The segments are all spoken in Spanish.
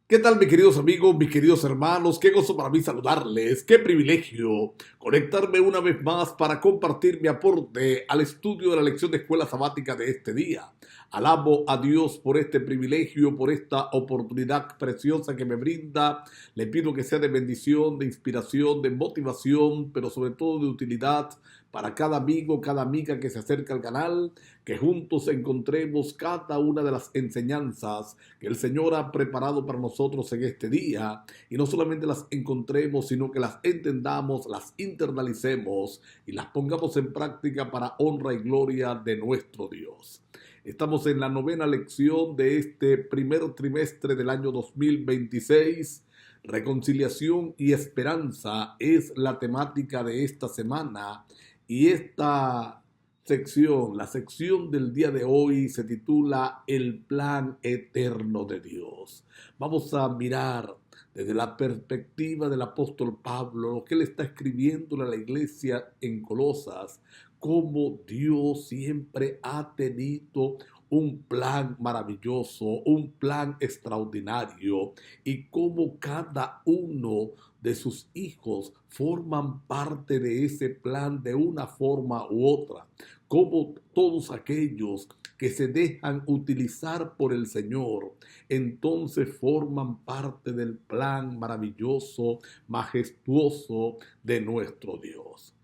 ¿Qué tal, mis queridos amigos, mis queridos hermanos? Qué gozo para mí saludarles, qué privilegio conectarme una vez más para compartir mi aporte al estudio de la lección de escuela sabática de este día. Alabo a Dios por este privilegio, por esta oportunidad preciosa que me brinda. Le pido que sea de bendición, de inspiración, de motivación, pero sobre todo de utilidad para cada amigo, cada amiga que se acerca al canal, que juntos encontremos cada una de las enseñanzas que el Señor ha preparado para nosotros en este día, y no solamente las encontremos, sino que las entendamos, las internalicemos y las pongamos en práctica para honra y gloria de nuestro Dios. Estamos en la novena lección de este primer trimestre del año 2026. Reconciliación y esperanza es la temática de esta semana, y esta sección, la sección del día de hoy, se titula El plan eterno de Dios. Vamos a mirar desde la perspectiva del apóstol Pablo lo que él está escribiendo a la iglesia en Colosas, cómo Dios siempre ha tenido un plan maravilloso, un plan extraordinario, y cómo cada uno de sus hijos forman parte de ese plan de una forma u otra, como todos aquellos que se dejan utilizar por el Señor, entonces forman parte del plan maravilloso, majestuoso de nuestro Dios.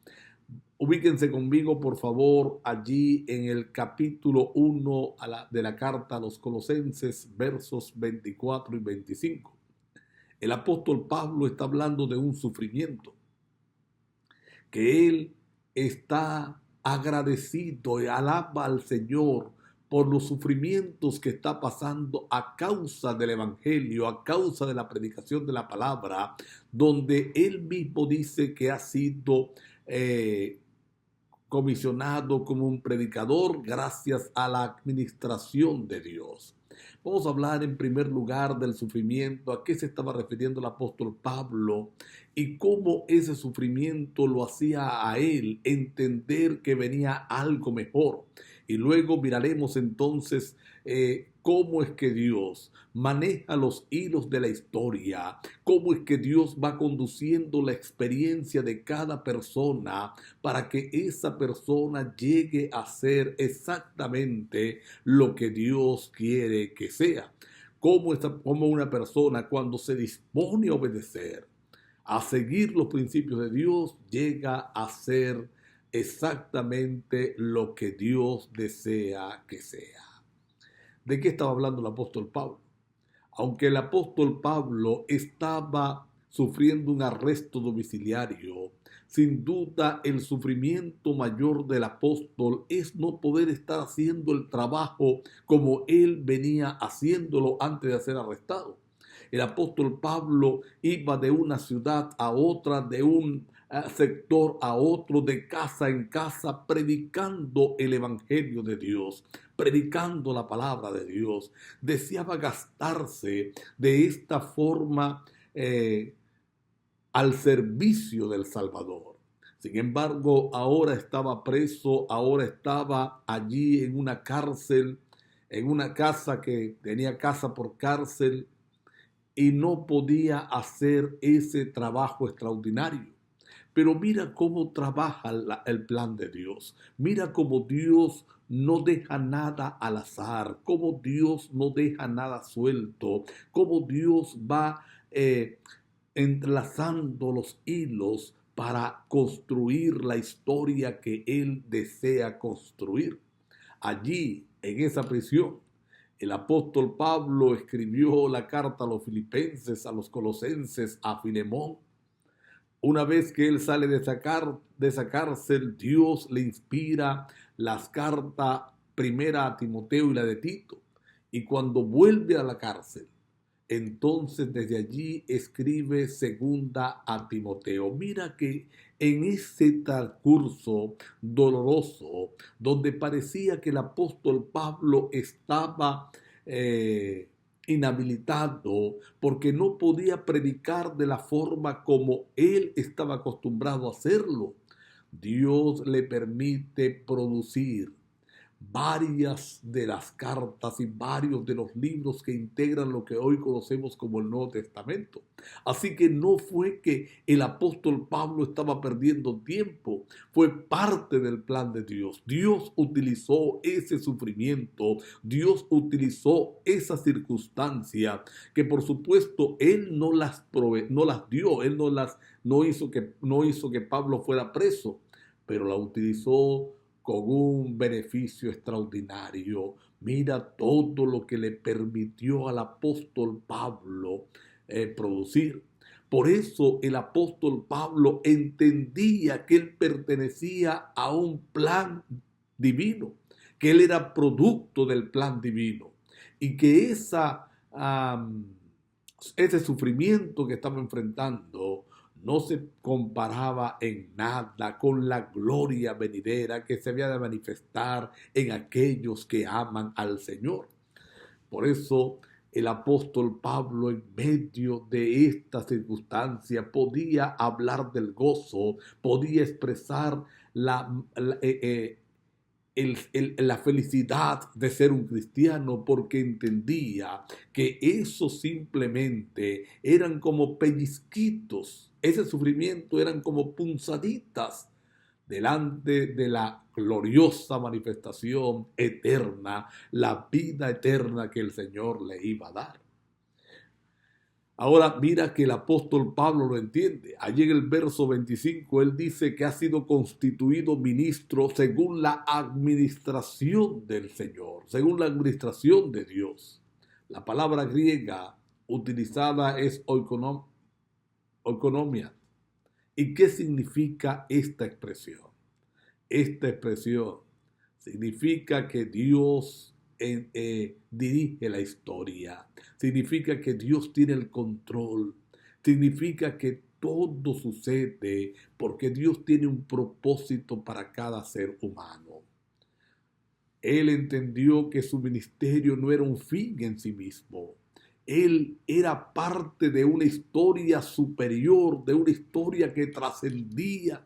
Ubíquense conmigo, por favor, allí en el capítulo 1 de la carta a los Colosenses, versos 24 y 25. El apóstol Pablo está hablando de un sufrimiento que él está agradecido y alaba al Señor por los sufrimientos que está pasando a causa del evangelio, a causa de la predicación de la palabra, donde él mismo dice que ha sido comisionado como un predicador gracias a la administración de Dios. Vamos a hablar en primer lugar del sufrimiento, a qué se estaba refiriendo el apóstol Pablo y cómo ese sufrimiento lo hacía a él entender que venía algo mejor. Y luego miraremos entonces cómo es que Dios maneja los hilos de la historia, cómo es que Dios va conduciendo la experiencia de cada persona para que esa persona llegue a ser exactamente lo que Dios quiere que sea. Cómo una persona, cuando se dispone a obedecer, a seguir los principios de Dios, llega a ser exactamente lo que Dios desea que sea. ¿De qué estaba hablando el apóstol Pablo? Aunque el apóstol Pablo estaba sufriendo un arresto domiciliario, sin duda el sufrimiento mayor del apóstol es no poder estar haciendo el trabajo como él venía haciéndolo antes de ser arrestado. El apóstol Pablo iba de una ciudad a otra, de un sector a otro, de casa en casa, predicando el evangelio de Dios, predicando la palabra de Dios. Deseaba gastarse de esta forma al servicio del Salvador. Sin embargo, ahora estaba preso, ahora estaba allí en una cárcel, en una casa que tenía casa por cárcel, y no podía hacer ese trabajo extraordinario. Pero mira cómo trabaja el plan de Dios. Mira cómo Dios no deja nada al azar, cómo Dios no deja nada suelto, cómo Dios va entrelazando los hilos para construir la historia que Él desea construir. Allí, en esa prisión, el apóstol Pablo escribió la carta a los filipenses, a los colosenses, a Filemón. Una vez que él sale de esa cárcel, Dios le inspira las cartas primera a Timoteo y la de Tito. Y cuando vuelve a la cárcel, entonces desde allí escribe segunda a Timoteo. Mira que en ese transcurso doloroso, donde parecía que el apóstol Pablo estaba inhabilitado porque no podía predicar de la forma como él estaba acostumbrado a hacerlo, Dios le permite producir varias de las cartas y varios de los libros que integran lo que hoy conocemos como el Nuevo Testamento. Así que no fue que el apóstol Pablo estaba perdiendo tiempo, fue parte del plan de Dios. Dios utilizó ese sufrimiento, Dios utilizó esa circunstancia que por supuesto Él no las dio, Él no hizo que Pablo fuera preso, pero la utilizó con un beneficio extraordinario. Mira todo lo que le permitió al apóstol Pablo producir. Por eso el apóstol Pablo entendía que él pertenecía a un plan divino, que él era producto del plan divino y que ese sufrimiento que estaba enfrentando no se comparaba en nada con la gloria venidera que se había de manifestar en aquellos que aman al Señor. Por eso el apóstol Pablo, en medio de esta circunstancia, podía hablar del gozo, podía expresar la felicidad de ser un cristiano, porque entendía que eso simplemente eran como pellizquitos, ese sufrimiento eran como punzaditas delante de la gloriosa manifestación eterna, la vida eterna que el Señor le iba a dar. Ahora mira que el apóstol Pablo lo entiende. Allí en el verso 25 él dice que ha sido constituido ministro según la administración del Señor, según la administración de Dios. La palabra griega utilizada es oikonomia. ¿Y qué significa esta expresión? Esta expresión significa que Dios dirige la historia, significa que Dios tiene el control, significa que todo sucede porque Dios tiene un propósito para cada ser humano. Él entendió que su ministerio no era un fin en sí mismo. Él era parte de una historia superior, de una historia que trascendía.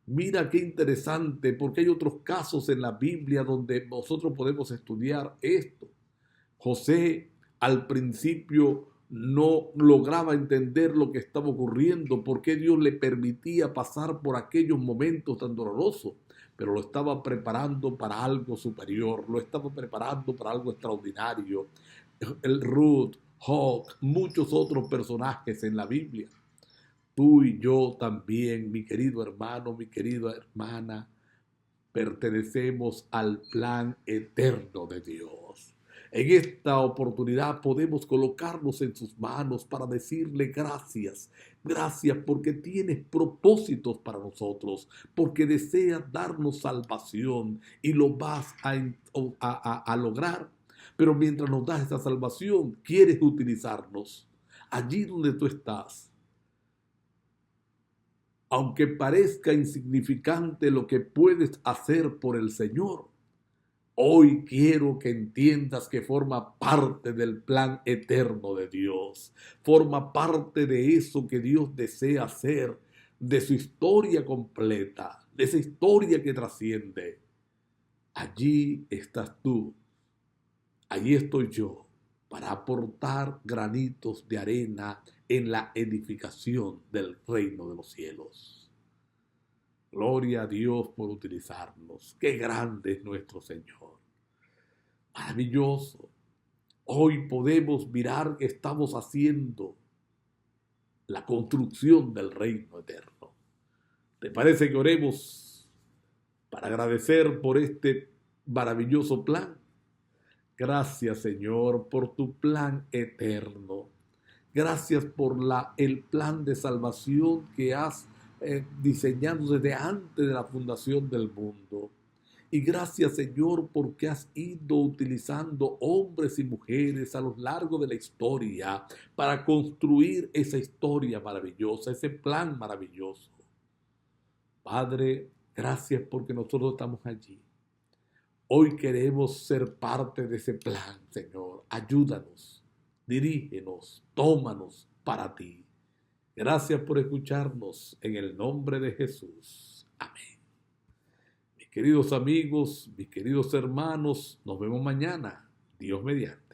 Mira qué interesante, porque hay otros casos en la Biblia donde nosotros podemos estudiar esto. José al principio no lograba entender lo que estaba ocurriendo, por qué Dios le permitía pasar por aquellos momentos tan dolorosos, pero lo estaba preparando para algo superior, lo estaba preparando para algo extraordinario. El Ruth, Job, muchos otros personajes en la Biblia. Tú y yo también, mi querido hermano, mi querida hermana, pertenecemos al plan eterno de Dios. En esta oportunidad podemos colocarnos en sus manos para decirle gracias. Gracias porque tienes propósitos para nosotros, porque deseas darnos salvación y lo vas a lograr. Pero mientras nos das esa salvación, quieres utilizarnos allí donde tú estás. Aunque parezca insignificante lo que puedes hacer por el Señor, hoy quiero que entiendas que forma parte del plan eterno de Dios. Forma parte de eso que Dios desea hacer, de su historia completa, de esa historia que trasciende. Allí estás tú, allí estoy yo, para aportar granitos de arena en la edificación del reino de los cielos. Gloria a Dios por utilizarnos. Qué grande es nuestro Señor. Maravilloso. Hoy podemos mirar que estamos haciendo la construcción del reino eterno. ¿Te parece que oremos para agradecer por este maravilloso plan? Gracias, Señor, por tu plan eterno. Gracias por el plan de salvación que has diseñado desde antes de la fundación del mundo. Y gracias, Señor, porque has ido utilizando hombres y mujeres a lo largo de la historia para construir esa historia maravillosa, ese plan maravilloso. Padre, gracias porque nosotros estamos allí. Hoy queremos ser parte de ese plan, Señor. Ayúdanos, dirígenos, tómanos para ti. Gracias por escucharnos en el nombre de Jesús. Amén. Mis queridos amigos, mis queridos hermanos, nos vemos mañana. Dios mediante.